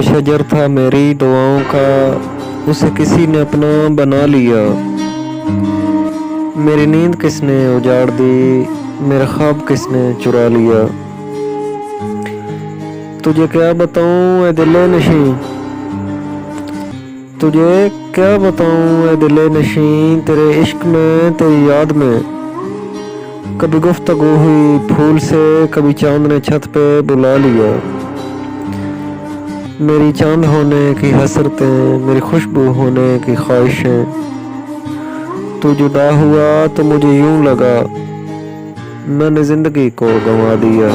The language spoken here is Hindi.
शजर था मेरी दुआओं का, उसे किसी ने अपना बना लिया। मेरी नींद किसने उजाड़ दी, मेरा ख्वाब किसने चुरा लिया। तुझे क्या बताऊं ए दिले नशीं, तुझे क्या बताऊं ए दिले नशीं, तेरे इश्क में तेरी याद में कभी गुफ्तगू हुई फूल से, कभी चांद ने छत पे बुला लिया। मेरी चांद होने की हसरतें, मेरी खुशबू होने की ख्वाहिशें, तू जुदा हुआ तो मुझे यूं लगा मैंने जिंदगी को गंवा दिया।